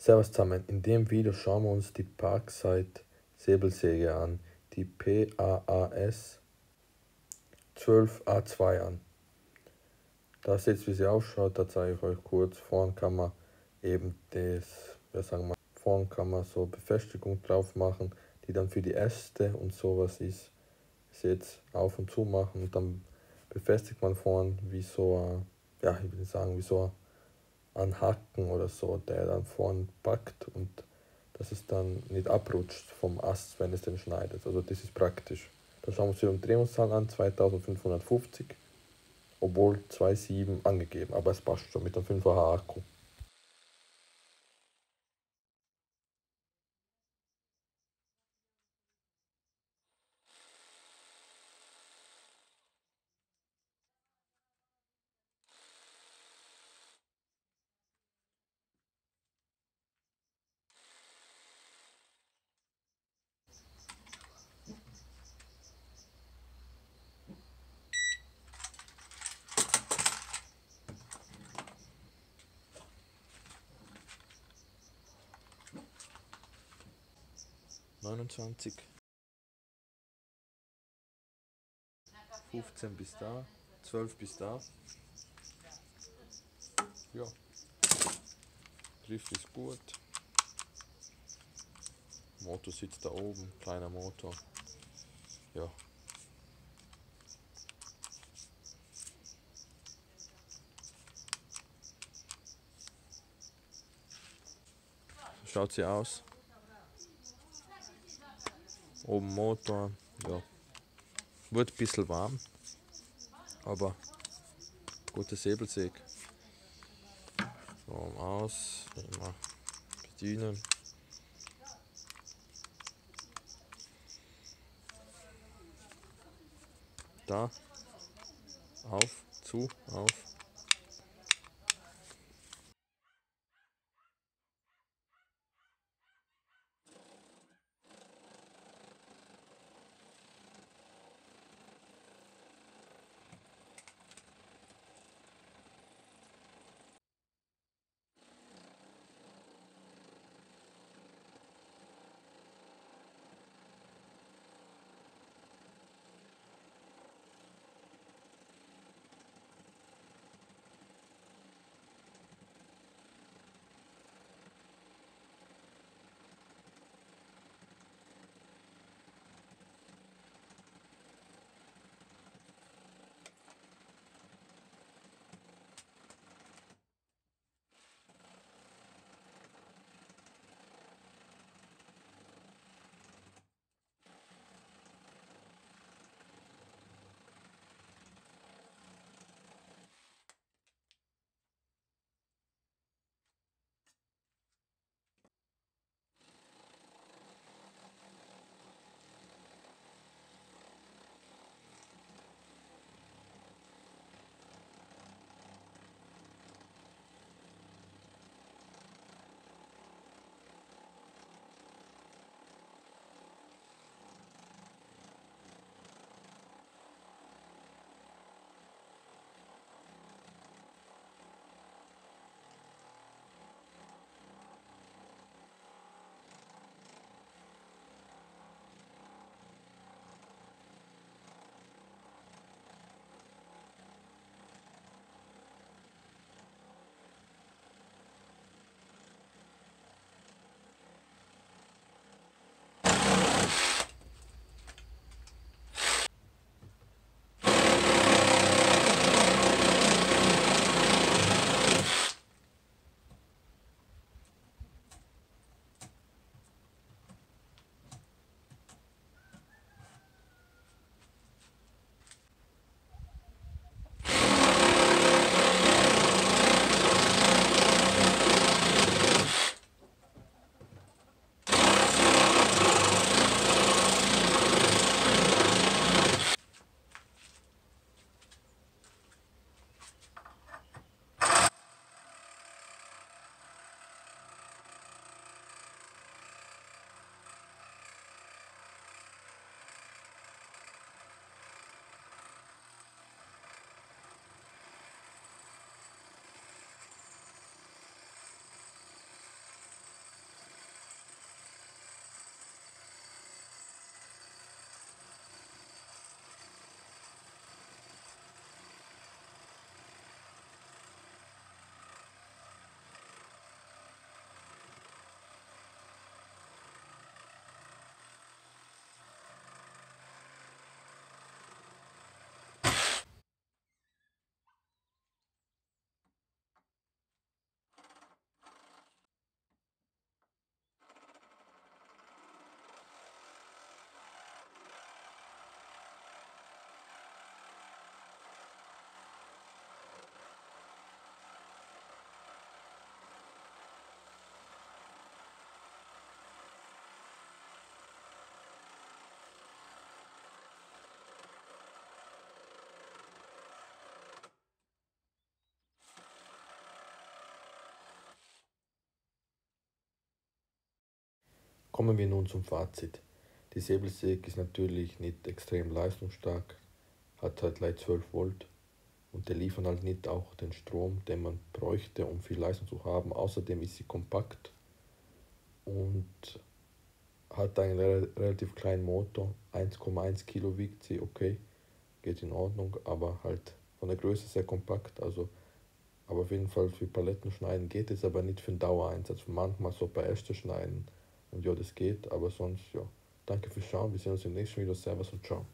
Servus zusammen, in dem Video schauen wir uns die Parkside Säbelsäge an, die PAAS 12A2 an. Da seht ihr, wie sie ausschaut, da zeige ich euch kurz. Vorne kann man eben vorne kann man so Befestigung drauf machen, die dann für die Äste und sowas ist. Ihr seht, auf und zu machen und dann befestigt man vorne wie so, ich will sagen, wie so ein Haken oder so, der dann vorne packt und dass es dann nicht abrutscht vom Ast, wenn es den schneidet. Also das ist praktisch. Dann schauen wir uns die Umdrehungszahl an, 2550, obwohl 2,7 angegeben, aber es passt schon mit dem 5er Akku. (29) 15 bis da, 12 bis da. Ja, Griff ist gut. Motor sitzt da oben, kleiner Motor. Ja. So schaut sie aus. Oben Motor, ja. Wird ein bisschen warm, aber gute Säbelsäge. So, aus, immer bedienen. Da, auf, zu, auf. Kommen wir nun zum Fazit. Die Säbelsäge ist natürlich nicht extrem leistungsstark, hat halt gleich 12 Volt und der liefert halt nicht auch den Strom, den man bräuchte, um viel Leistung zu haben. Außerdem ist sie kompakt und hat einen relativ kleinen Motor, 1,1 Kilo wiegt sie, okay, geht in Ordnung, aber halt von der Größe sehr kompakt, also aber auf jeden Fall für Paletten schneiden geht es, aber nicht für den Dauereinsatz. Manchmal so bei Äste schneiden und ja, das geht, aber sonst ja. Danke fürs Schauen, wir sehen uns im nächsten Video, servus und ciao.